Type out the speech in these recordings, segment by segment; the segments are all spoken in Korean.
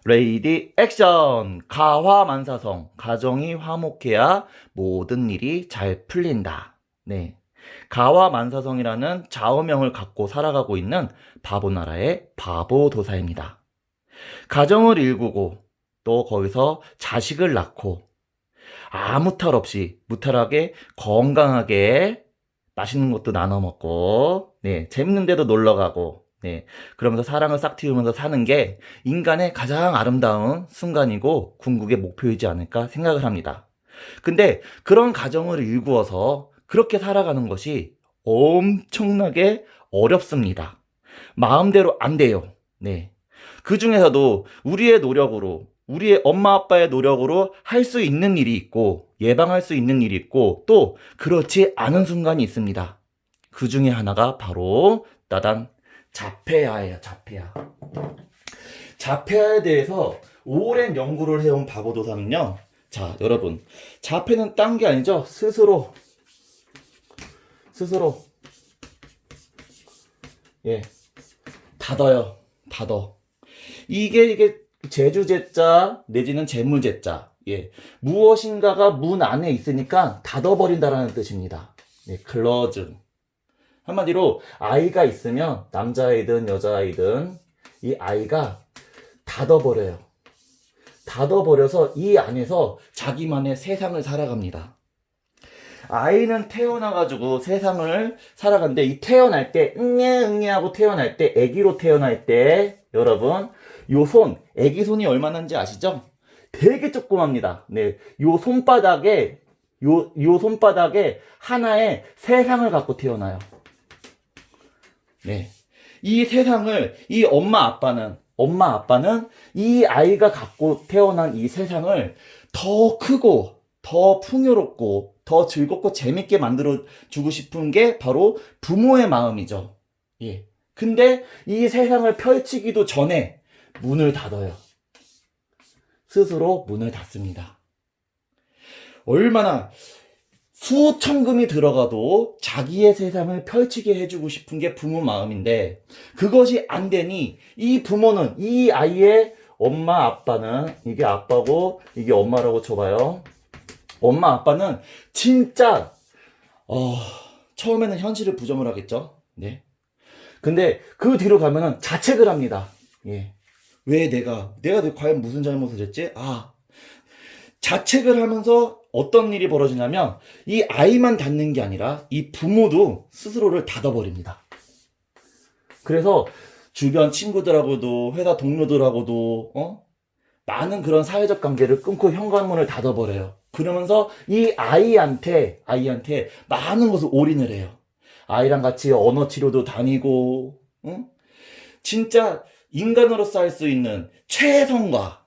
레이디 액션! 가화만사성. 가정이 화목해야 모든 일이 잘 풀린다. 네. 가화만사성이라는 좌우명을 갖고 살아가고 있는 바보나라의 바보도사입니다. 가정을 일구고 또 거기서 자식을 낳고 아무 탈 없이 무탈하게 건강하게 맛있는 것도 나눠 먹고 재밌는 데도 놀러 가고 그러면서 사랑을 싹 틔우면서 사는 게 인간의 가장 아름다운 순간이고 궁극의 목표이지 않을까 생각을 합니다. 근데 그런 가정을 일구어서 그렇게 살아가는 것이 엄청나게 어렵습니다. 마음대로 안 돼요. 그 중에서도 우리의 노력으로, 우리의 엄마 아빠의 노력으로 할 수 있는 일이 있고, 예방할 수 있는 일이 있고, 또 그렇지 않은 순간이 있습니다. 그 중에 하나가 바로 따단 자폐아예요. 자폐아. 자폐아에 대해서 오랜 연구를 해온 바보도사는요. 자, 여러분, 자폐는 딴 게 아니죠. 스스로 닫아요. 닫어. 이게 제주제자 내지는 재물제자. 무엇인가가 문 안에 있으니까 닫아버린다라는 뜻입니다. 클로즈. 한마디로 아이가 있으면 남자아이든 여자아이든 이 아이가 닫아버려요. 닫아버려서 이 안에서 자기만의 세상을 살아갑니다. 아이는 태어나가지고 세상을 살아가는데 이 태어날 때 응애 하고 태어날 때 아기로 태어날 때 여러분 요 손, 아기 손이 얼마나인지 아시죠? 되게 조그맣니다. 요 손바닥에 요 손바닥에 하나의 세상을 갖고 태어나요. 이 세상을 이 엄마 아빠는 이 아이가 갖고 태어난 이 세상을 더 크고 더 풍요롭고 더 즐겁고 재밌게 만들어 주고 싶은 게 바로 부모의 마음이죠. 근데 이 세상을 펼치기도 전에 문을 닫아요. 스스로 문을 닫습니다. 얼마나 수천금이 들어가도 자기의 세상을 펼치게 해주고 싶은 게 부모 마음인데 그것이 안 되니 이 부모는 이 아이의 엄마 아빠는 이게 아빠고 이게 엄마라고 쳐봐요. 엄마 아빠는 진짜 처음에는 현실을 부정을 하겠죠. 근데 그 뒤로 가면은 자책을 합니다. 왜 내가 과연 무슨 잘못을 했지? 자책을 하면서 어떤 일이 벌어지냐면 이 아이만 닫는 게 아니라 이 부모도 스스로를 닫아버립니다. 그래서 주변 친구들하고도 회사 동료들하고도 많은 그런 사회적 관계를 끊고 현관문을 닫아버려요. 그러면서 이 아이한테 많은 것을 올인을 해요. 아이랑 같이 언어 치료도 다니고 진짜 인간으로서 할 수 있는 최선과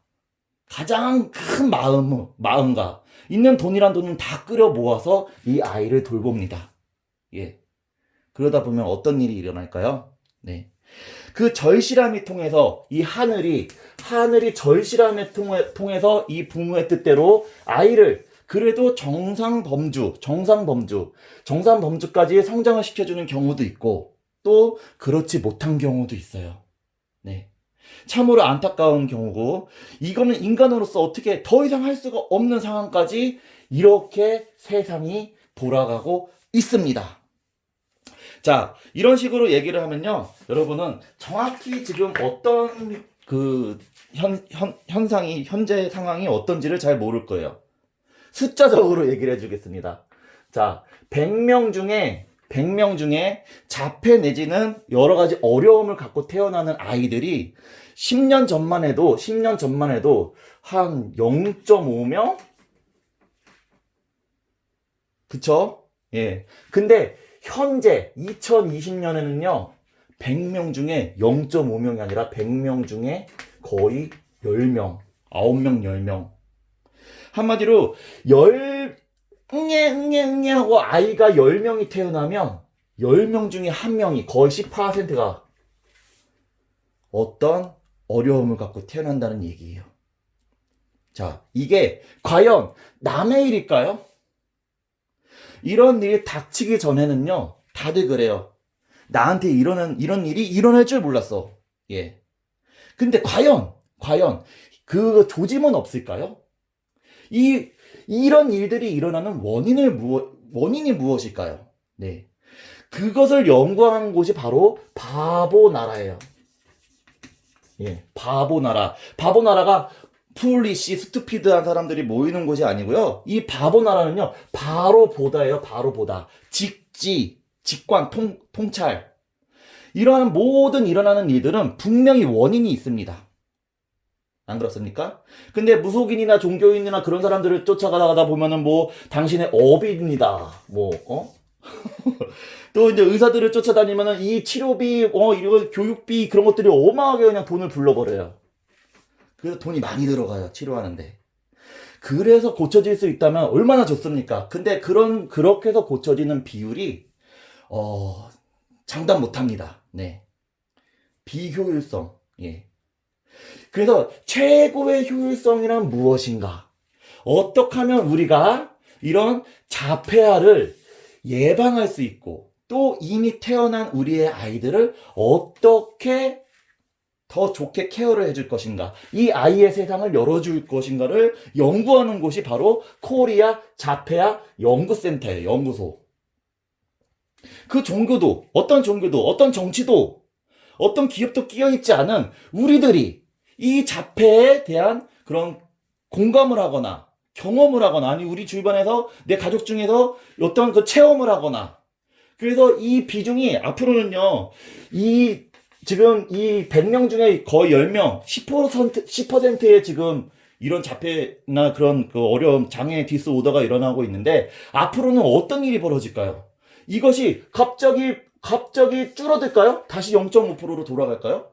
가장 큰 마음과 있는 돈이란 돈은 다 끌어 모아서 이 아이를 돌봅니다. 그러다 보면 어떤 일이 일어날까요? 그 절실함이 통해서 이 하늘이 절실함을 통해서 이 부모의 뜻대로 아이를 그래도 정상범주까지 성장을 시켜주는 경우도 있고 또 그렇지 못한 경우도 있어요. 참으로 안타까운 경우고 이거는 인간으로서 어떻게 더 이상 할 수가 없는 상황까지 이렇게 세상이 돌아가고 있습니다. 자, 이런 식으로 얘기를 하면요. 여러분은 정확히 지금 어떤 현재 상황이 어떤지를 잘 모를 거예요. 숫자적으로 얘기를 해주겠습니다. 자, 100명 중에 자폐 내지는 여러 가지 어려움을 갖고 태어나는 아이들이 10년 전만 해도 한 0.5명? 그쵸? 근데 현재 2020년에는요, 100명 중에 0.5명이 아니라 100명 중에 거의 10명, 9명, 10명. 한마디로 응애 하고 아이가 10명이 태어나면 10명 중에 1명이 거의 10%가 어떤 어려움을 갖고 태어난다는 얘기예요. 자, 이게 과연 남의 일일까요? 이런 일이 닥치기 전에는요, 다들 그래요. 나한테 이런 일이 일어날 줄 몰랐어. 근데 과연 과연 그 조짐은 없을까요? 이런 일들이 일어나는 원인이 무엇일까요? 네. 그것을 연구한 곳이 바로 바보나라예요. 예, 바보나라. 바보나라가 풀리시, 스투피드한 사람들이 모이는 곳이 아니고요. 이 바보나라는요, 바로 보다예요, 바로 보다. 직관, 통찰. 이러한 모든 일어나는 일들은 분명히 원인이 있습니다. 안 그렇습니까? 근데 무속인이나 종교인이나 그런 사람들을 쫓아가다 보면은 뭐, 당신의 업입니다. 또 이제 의사들을 쫓아다니면은 이 치료비, 이거 교육비, 그런 것들이 어마하게 그냥 돈을 불러버려요. 그래서 돈이 많이 들어가요, 치료하는데. 그래서 고쳐질 수 있다면 얼마나 좋습니까? 근데 그렇게 해서 고쳐지는 비율이, 장담 못 합니다. 네. 비효율성. 예. 그래서 최고의 효율성이란 무엇인가? 어떻게 하면 우리가 이런 자폐아를 예방할 수 있고, 또 이미 태어난 우리의 아이들을 어떻게 더 좋게 케어를 해줄 것인가, 이 아이의 세상을 열어줄 것인가를 연구하는 곳이 바로 코리아 자폐아 연구센터예요. 연구소. 그 종교도, 어떤 정치도, 어떤 기업도 끼어있지 않은 우리들이 이 자폐에 대한 그런 공감을 하거나 경험을 하거나, 아니 우리 주변에서 내 가족 중에서 어떤 그 체험을 하거나, 그래서 이 비중이 앞으로는요, 지금 이 100명 중에 거의 10명, 10%의 지금 이런 자폐나 그런 그 어려움, 장애 디스오더가 일어나고 있는데, 앞으로는 어떤 일이 벌어질까요? 이것이 갑자기 줄어들까요? 다시 0.5%로 돌아갈까요?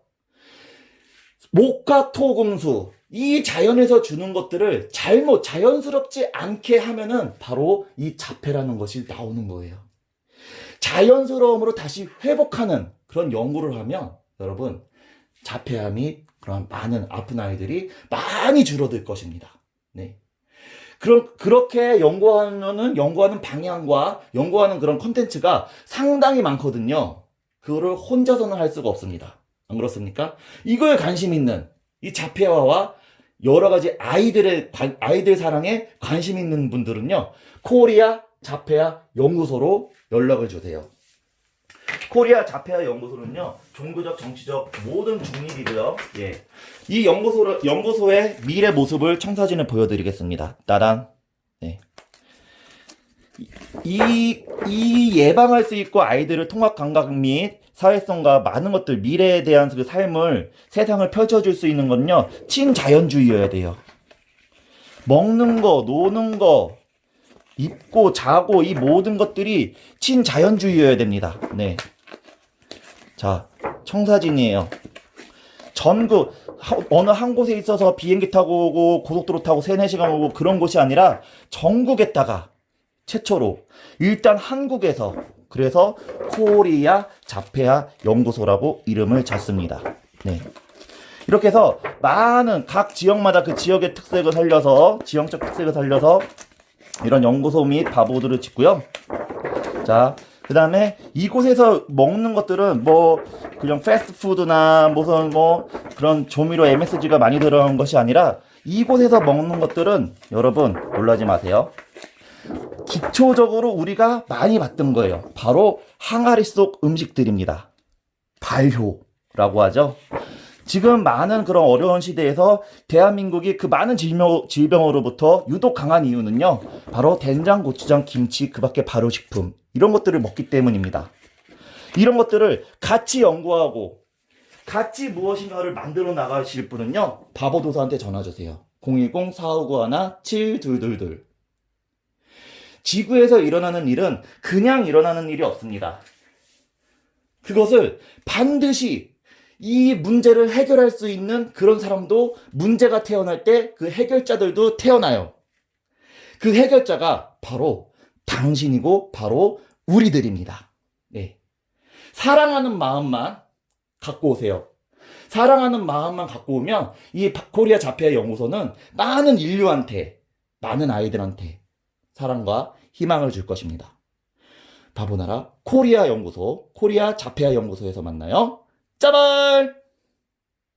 목과 토, 금수, 이 자연에서 주는 것들을 자연스럽지 않게 하면은 바로 이 자폐라는 것이 나오는 거예요. 자연스러움으로 다시 회복하는 그런 연구를 하면 여러분, 자폐아 및 그런 많은 아픈 아이들이 많이 줄어들 것입니다. 네. 그렇게 연구하는 방향과 연구하는 그런 컨텐츠가 상당히 많거든요. 그거를 혼자서는 할 수가 없습니다. 안 그렇습니까? 이거에 관심 있는 이 자폐아와 여러 가지 아이들 사랑에 관심 있는 분들은요, 코리아 자폐아 연구소로 연락을 주세요. 코리아 자폐아 연구소는요, 종교적, 정치적 모든 중립이고요. 예. 이 연구소의 미래 모습을 청사진을 보여드리겠습니다. 따단. 네. 이 예방할 수 있고 아이들을 통합 감각 및 사회성과 많은 것들, 미래에 대한 그 세상을 펼쳐줄 수 있는 건요, 친자연주의여야 돼요. 먹는 거, 노는 거, 입고, 자고, 이 모든 것들이 친자연주의여야 됩니다. 네. 자, 청사진이에요. 전국, 어느 한 곳에 있어서 비행기 타고 오고, 고속도로 타고 3, 4시간 오고, 그런 곳이 아니라, 전국에다가, 최초로, 일단 한국에서, 그래서 코리아 자폐아 연구소라고 이름을 졌습니다. 네. 이렇게 해서 많은 각 지역마다 그 지역의 특색을 살려서, 지역적 특색을 살려서 이런 연구소 및 바보들을 짓고요. 자, 그 다음에 이곳에서 먹는 것들은 뭐 그냥 패스트푸드나 무슨 뭐 그런 조미료 MSG가 많이 들어간 것이 아니라, 이곳에서 먹는 것들은 여러분 놀라지 마세요. 기초적으로 우리가 많이 봤던 거예요. 바로 항아리 속 음식들입니다. 발효라고 하죠. 지금 많은 그런 어려운 시대에서 대한민국이 그 많은 질병으로부터 유독 강한 이유는요, 바로 된장, 고추장, 김치, 그 밖에 발효식품, 이런 것들을 먹기 때문입니다. 이런 것들을 같이 연구하고 같이 무엇인가를 만들어 나가실 분은요, 바보도사한테 전화주세요. 010-4591-7222. 지구에서 일어나는 일은 그냥 일어나는 일이 없습니다. 그것을 반드시 이 문제를 해결할 수 있는 그런 사람도, 문제가 태어날 때 그 해결자들도 태어나요. 그 해결자가 바로 당신이고 바로 우리들입니다. 네. 사랑하는 마음만 갖고 오세요. 사랑하는 마음만 갖고 오면 이 코리아 자폐아 연구소는 많은 인류한테, 많은 아이들한테 사랑과 희망을 줄 것입니다. 바보나라 코리아 연구소, 코리아 자폐아 연구소에서 만나요. 짜발!